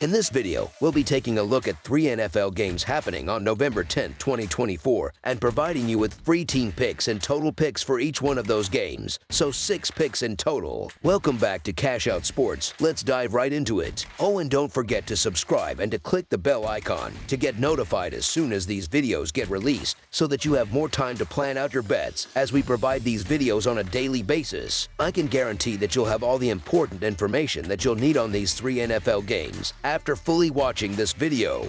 In this video, we'll be taking a look at 3 NFL games happening on November 10, 2024, and providing you with free team picks and total picks for each one of those games, so 6 picks in total. Welcome back to Cash Out Sports. Let's dive right into it. Oh, and don't forget to subscribe and to click the bell icon to get notified as soon as these videos get released, so that you have more time to plan out your bets as we provide these videos on a daily basis. I can guarantee that you'll have all the important information that you'll need on these 3 NFL games after fully watching this video.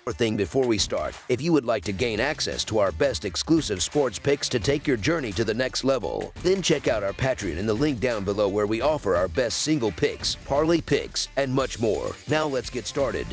One thing before we start, if you would like to gain access to our best exclusive sports picks to take your journey to the next level, then check out our Patreon in the link down below where we offer our best single picks, parlay picks, and much more. Now let's get started.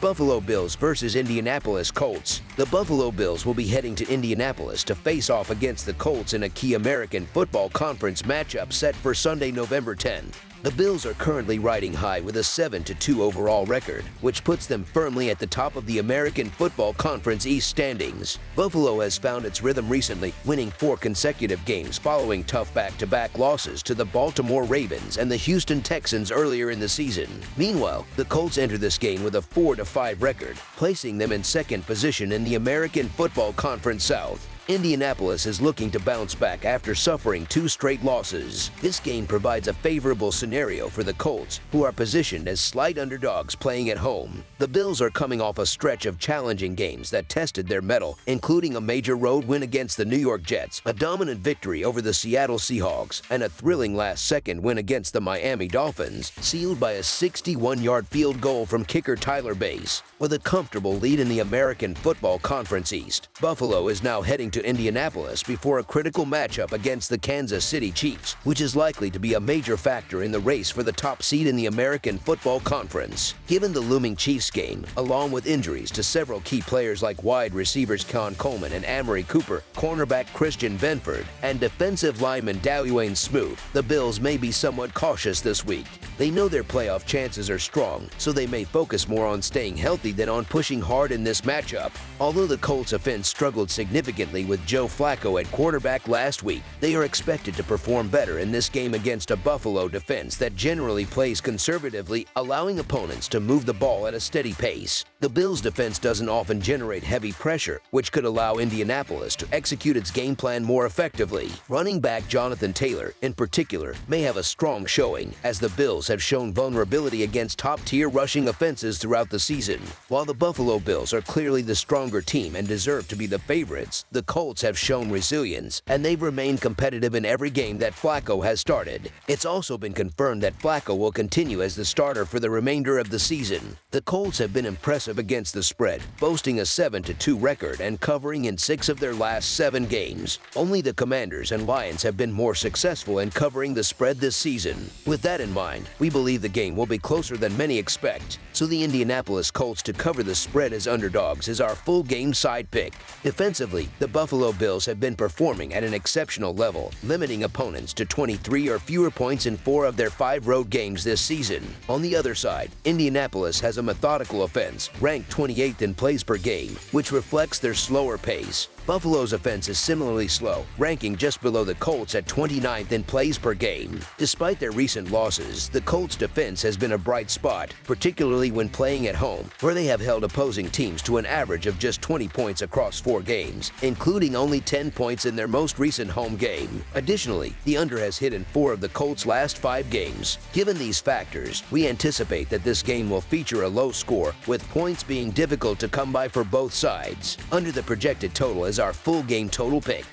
Buffalo Bills versus Indianapolis Colts. The Buffalo Bills will be heading to Indianapolis to face off against the Colts in a key American Football Conference matchup set for Sunday, November 10th. The Bills are currently riding high with a 7-2 overall record, which puts them firmly at the top of the American Football Conference East standings. Buffalo has found its rhythm recently, winning 4 consecutive games following tough back-to-back losses to the Baltimore Ravens and the Houston Texans earlier in the season. Meanwhile, the Colts enter this game with a 4-5 record, placing them in second position in the American Football Conference South. Indianapolis is looking to bounce back after suffering 2 straight losses. This game provides a favorable scenario for the Colts, who are positioned as slight underdogs playing at home. The Bills are coming off a stretch of challenging games that tested their mettle, including a major road win against the New York Jets, a dominant victory over the Seattle Seahawks, and a thrilling last-second win against the Miami Dolphins, sealed by a 61-yard field goal from kicker Tyler Bass. With a comfortable lead in the American Football Conference East, Buffalo is now heading to Indianapolis before a critical matchup against the Kansas City Chiefs, which is likely to be a major factor in the race for the top seed in the American Football Conference. Given the looming Chiefs game, along with injuries to several key players like wide receivers Con Coleman and Amari Cooper, cornerback Christian Benford, and defensive lineman Dwayne Smoot, the Bills may be somewhat cautious this week. They know their playoff chances are strong, so they may focus more on staying healthy than on pushing hard in this matchup. Although the Colts offense struggled significantly with Joe Flacco at quarterback last week, they are expected to perform better in this game against a Buffalo defense that generally plays conservatively, allowing opponents to move the ball at a steady pace. The Bills' defense doesn't often generate heavy pressure, which could allow Indianapolis to execute its game plan more effectively. Running back Jonathan Taylor, in particular, may have a strong showing, as the Bills have shown vulnerability against top-tier rushing offenses throughout the season. While the Buffalo Bills are clearly the stronger team and deserve to be the favorites, the Colts have shown resilience, and they've remained competitive in every game that Flacco has started. It's also been confirmed that Flacco will continue as the starter for the remainder of the season. The Colts have been impressive against the spread, boasting a 7-2 record and covering in 6 of their last 7 games. Only the Commanders and Lions have been more successful in covering the spread this season. With that in mind, we believe the game will be closer than many expect, so the Indianapolis Colts to cover the spread as underdogs is our full game side pick. Defensively, the Buffalo Bills have been performing at an exceptional level, limiting opponents to 23 or fewer points in 4 of their 5 road games this season. On the other side, Indianapolis has a methodical offense, ranked 28th in plays per game, which reflects their slower pace. Buffalo's offense is similarly slow, ranking just below the Colts at 29th in plays per game. Despite their recent losses, the Colts' defense has been a bright spot, particularly when playing at home, where they have held opposing teams to an average of just 20 points across 4 games, including only 10 points in their most recent home game. Additionally, the under has hit in 4 of the Colts' last 5 games. Given these factors, we anticipate that this game will feature a low score, with points being difficult to come by for both sides. Under the projected total is our full game total pick.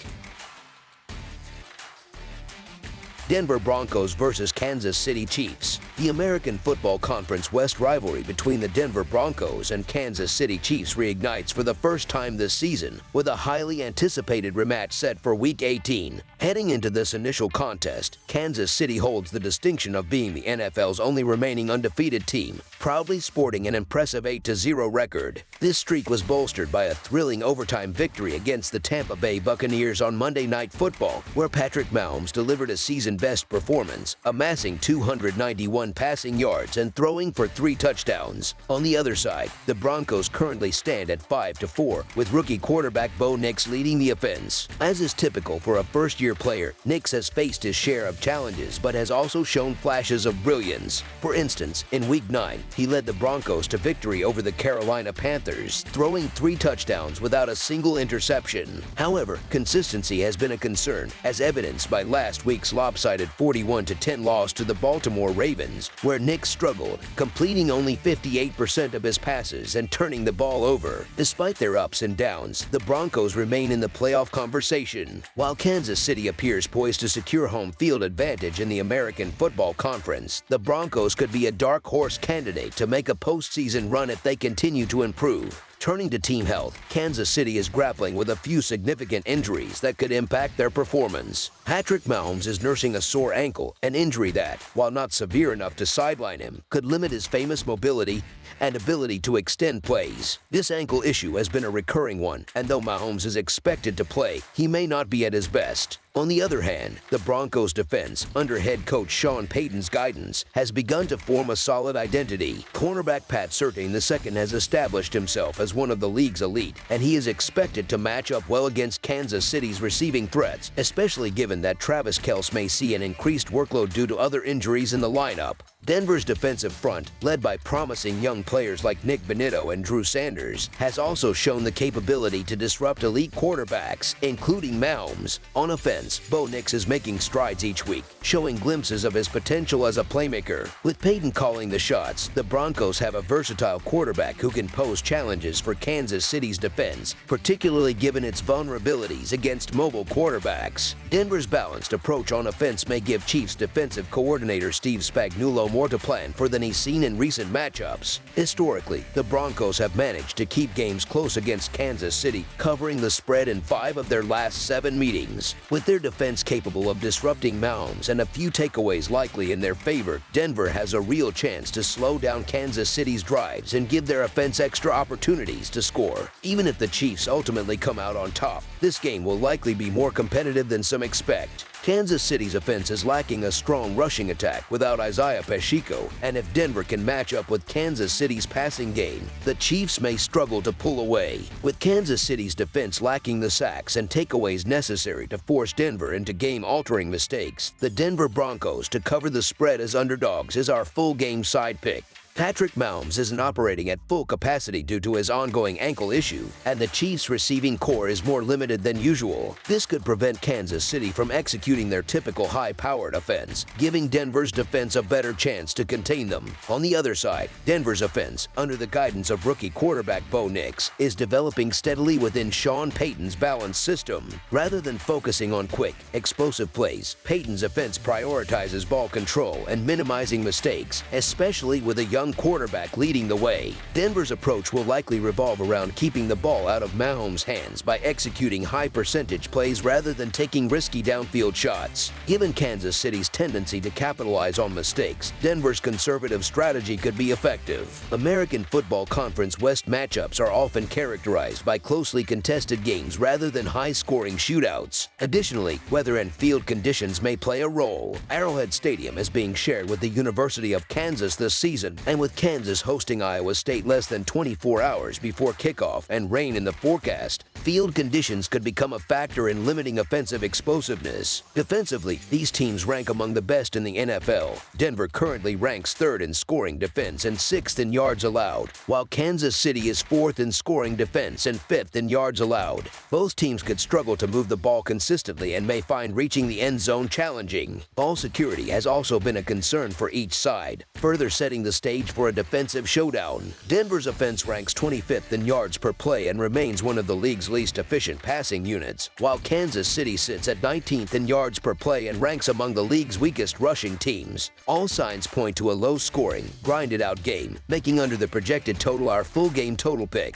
Denver Broncos versus Kansas City Chiefs. The American Football Conference West rivalry between the Denver Broncos and Kansas City Chiefs reignites for the first time this season, with a highly anticipated rematch set for Week 18. Heading into this initial contest, Kansas City holds the distinction of being the NFL's only remaining undefeated team, proudly sporting an impressive 8-0 record. This streak was bolstered by a thrilling overtime victory against the Tampa Bay Buccaneers on Monday Night Football, where Patrick Mahomes delivered a season season-best performance, amassing 291 passing yards and throwing for 3 touchdowns. On the other side, the Broncos currently stand at 5-4, with rookie quarterback Bo Nix leading the offense. As is typical for a first-year player, Nix has faced his share of challenges but has also shown flashes of brilliance. For instance, in Week 9, he led the Broncos to victory over the Carolina Panthers, throwing 3 touchdowns without a single interception. However, consistency has been a concern, as evidenced by last week's lopsided 41-10 loss to the Baltimore Ravens, where Nix struggled, completing only 58% of his passes and turning the ball over. Despite their ups and downs, the Broncos remain in the playoff conversation. While Kansas City appears poised to secure home field advantage in the American Football Conference, the Broncos could be a dark horse candidate to make a postseason run if they continue to improve. Turning to team health, Kansas City is grappling with a few significant injuries that could impact their performance. Patrick Mahomes is nursing a sore ankle, an injury that, while not severe enough to sideline him, could limit his famous mobility and ability to extend plays. This ankle issue has been a recurring one, and though Mahomes is expected to play, he may not be at his best. On the other hand, the Broncos defense, under head coach Sean Payton's guidance, has begun to form a solid identity. Cornerback Pat Surtain II has established himself as one of the league's elite, and he is expected to match up well against Kansas City's receiving threats, especially given that Travis Kelce may see an increased workload due to other injuries in the lineup. Denver's defensive front, led by promising young players like Nick Benito and Drew Sanders, has also shown the capability to disrupt elite quarterbacks, including Mahomes. On offense, Bo Nix is making strides each week, showing glimpses of his potential as a playmaker. With Payton calling the shots, the Broncos have a versatile quarterback who can pose challenges for Kansas City's defense, particularly given its vulnerabilities against mobile quarterbacks. Denver's balanced approach on offense may give Chiefs defensive coordinator Steve Spagnuolo more to plan for than he's seen in recent matchups. Historically, the Broncos have managed to keep games close against Kansas City, covering the spread in 5 of their last 7 meetings. With their defense capable of disrupting Mahomes and a few takeaways likely in their favor, Denver has a real chance to slow down Kansas City's drives and give their offense extra opportunities to score. Even if the Chiefs ultimately come out on top, this game will likely be more competitive than some expect. Kansas City's offense is lacking a strong rushing attack without Isaiah Pacheco, and if Denver can match up with Kansas City's passing game, the Chiefs may struggle to pull away. With Kansas City's defense lacking the sacks and takeaways necessary to force Denver into game-altering mistakes, the Denver Broncos to cover the spread as underdogs is our full-game side pick. Patrick Mahomes isn't operating at full capacity due to his ongoing ankle issue, and the Chiefs' receiving core is more limited than usual. This could prevent Kansas City from executing their typical high-powered offense, giving Denver's defense a better chance to contain them. On the other side, Denver's offense, under the guidance of rookie quarterback Bo Nix, is developing steadily within Sean Payton's balanced system. Rather than focusing on quick, explosive plays, Payton's offense prioritizes ball control and minimizing mistakes, especially with a young quarterback leading the way. Denver's approach will likely revolve around keeping the ball out of Mahomes' hands by executing high-percentage plays rather than taking risky downfield shots. Given Kansas City's tendency to capitalize on mistakes, Denver's conservative strategy could be effective. American Football Conference West matchups are often characterized by closely contested games rather than high-scoring shootouts. Additionally, weather and field conditions may play a role. Arrowhead Stadium is being shared with the University of Kansas this season, and with Kansas hosting Iowa State less than 24 hours before kickoff and rain in the forecast, field conditions could become a factor in limiting offensive explosiveness. Defensively, these teams rank among the best in the NFL. Denver currently ranks 3rd in scoring defense and 6th in yards allowed, while Kansas City is 4th in scoring defense and 5th in yards allowed. Both teams could struggle to move the ball consistently and may find reaching the end zone challenging. Ball security has also been a concern for each side, further setting the stage for a defensive showdown. Denver's offense ranks 25th in yards per play and remains one of the league's least efficient passing units, while Kansas City sits at 19th in yards per play and ranks among the league's weakest rushing teams. All signs point to a low-scoring, grinded-out game, making under the projected total our full-game total pick.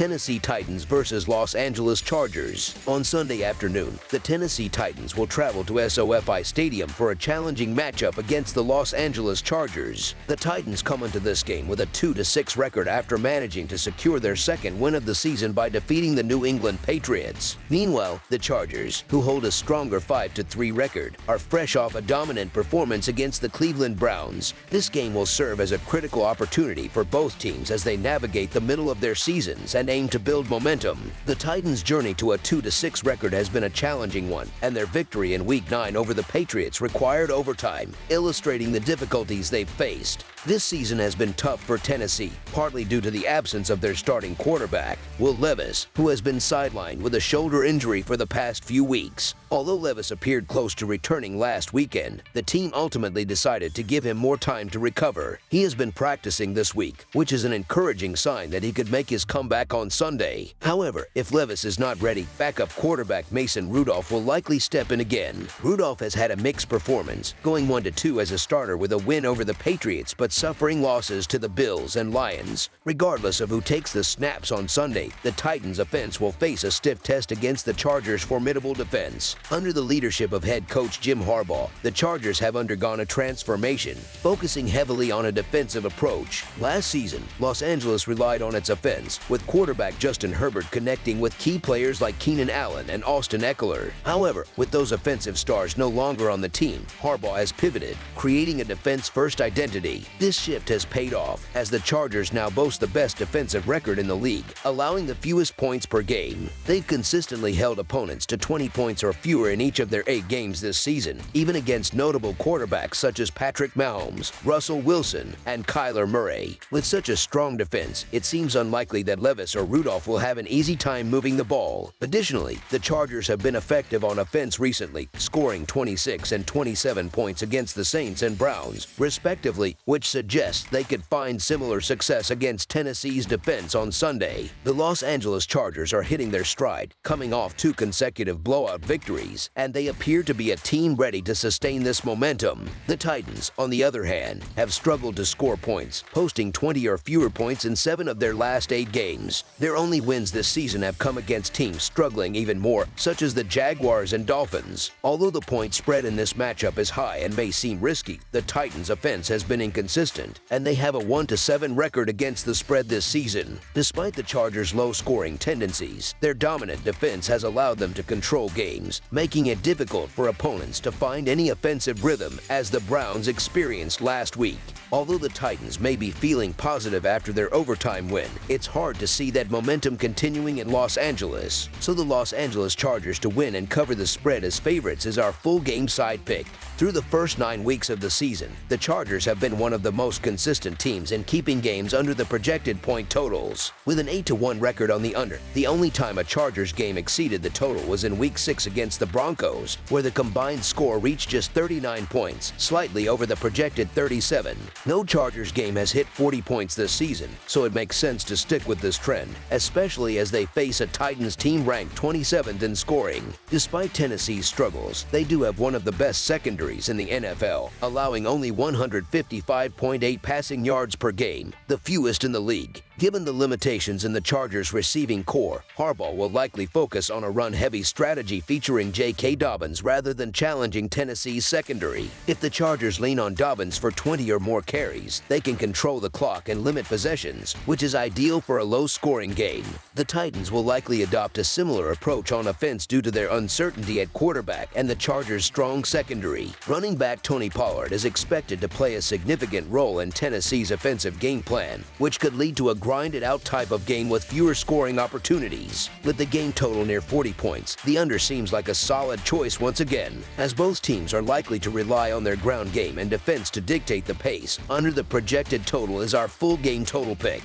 Tennessee Titans versus Los Angeles Chargers. On Sunday afternoon, the Tennessee Titans will travel to SoFi Stadium for a challenging matchup against the Los Angeles Chargers. The Titans come into this game with a 2-6 record after managing to secure their second win of the season by defeating the New England Patriots. Meanwhile, the Chargers, who hold a stronger 5-3 record, are fresh off a dominant performance against the Cleveland Browns. This game will serve as a critical opportunity for both teams as they navigate the middle of their seasons and aim to build momentum. The Titans' journey to a 2-6 record has been a challenging one, and their victory in Week 9 over the Patriots required overtime, illustrating the difficulties they've faced. This season has been tough for Tennessee, partly due to the absence of their starting quarterback, Will Levis, who has been sidelined with a shoulder injury for the past few weeks. Although Levis appeared close to returning last weekend, the team ultimately decided to give him more time to recover. He has been practicing this week, which is an encouraging sign that he could make his comeback on Sunday. However, if Levis is not ready, backup quarterback Mason Rudolph will likely step in again. Rudolph has had a mixed performance, going 1-2 as a starter with a win over the Patriots but suffering losses to the Bills and Lions. Regardless of who takes the snaps on Sunday, the Titans' offense will face a stiff test against the Chargers' formidable defense. Under the leadership of head coach Jim Harbaugh, the Chargers have undergone a transformation, focusing heavily on a defensive approach. Last season, Los Angeles relied on its offense, with quarterback Justin Herbert connecting with key players like Keenan Allen and Austin Eckler. However, with those offensive stars no longer on the team, Harbaugh has pivoted, creating a defense-first identity. This shift has paid off, as the Chargers now boast the best defensive record in the league, allowing the fewest points per game. They've consistently held opponents to 20 points or fewer in each of their 8 games this season, even against notable quarterbacks such as Patrick Mahomes, Russell Wilson, and Kyler Murray. With such a strong defense, it seems unlikely that Levis or Rudolph will have an easy time moving the ball. Additionally, the Chargers have been effective on offense recently, scoring 26 and 27 points against the Saints and Browns, respectively, which suggests they could find similar success against Tennessee's defense on Sunday. The Los Angeles Chargers are hitting their stride, coming off 2 consecutive blowout victories, and they appear to be a team ready to sustain this momentum. The Titans, on the other hand, have struggled to score points, posting 20 or fewer points in 7 of their last 8 games. Their only wins this season have come against teams struggling even more, such as the Jaguars and Dolphins. Although the point spread in this matchup is high and may seem risky, the Titans' offense has been inconsistent, and they have a 1-7 record against the spread this season. Despite the Chargers' low-scoring tendencies, their dominant defense has allowed them to control games, making it difficult for opponents to find any offensive rhythm, as the Browns experienced last week. Although the Titans may be feeling positive after their overtime win, it's hard to see that momentum continuing in Los Angeles. So the Los Angeles Chargers to win and cover the spread as favorites is our full game side pick. Through the first 9 weeks of the season, the Chargers have been one of the most consistent teams in keeping games under the projected point totals. With an 8-1 record on the under, the only time a Chargers game exceeded the total was in Week 6 against the Broncos, where the combined score reached just 39 points, slightly over the projected 37. No Chargers game has hit 40 points this season, so it makes sense to stick with this trend, especially as they face a Titans team ranked 27th in scoring. Despite Tennessee's struggles, they do have one of the best secondaries in the NFL, allowing only 155.8 passing yards per game, the fewest in the league. Given the limitations in the Chargers' receiving core, Harbaugh will likely focus on a run-heavy strategy featuring J.K. Dobbins rather than challenging Tennessee's secondary. If the Chargers lean on Dobbins for 20 or more carries, they can control the clock and limit possessions, which is ideal for a low-scoring game. The Titans will likely adopt a similar approach on offense due to their uncertainty at quarterback and the Chargers' strong secondary. Running back Tony Pollard is expected to play a significant role in Tennessee's offensive game plan, which could lead to a grinded-out type of game with fewer scoring opportunities. With the game total near 40 points, the under seems like a solid choice once again, as both teams are likely to rely on their ground game and defense to dictate the pace. Under the projected total is our full game total pick.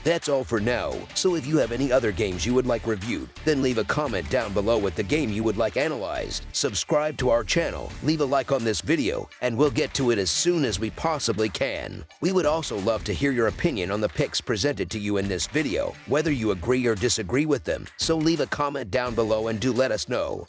That's all for now, so if you have any other games you would like reviewed, then leave a comment down below with the game you would like analyzed. Subscribe to our channel, leave a like on this video, and we'll get to it as soon as we possibly can. We would also love to hear your opinion on the picks presented to you in this video, whether you agree or disagree with them, so leave a comment down below and do let us know.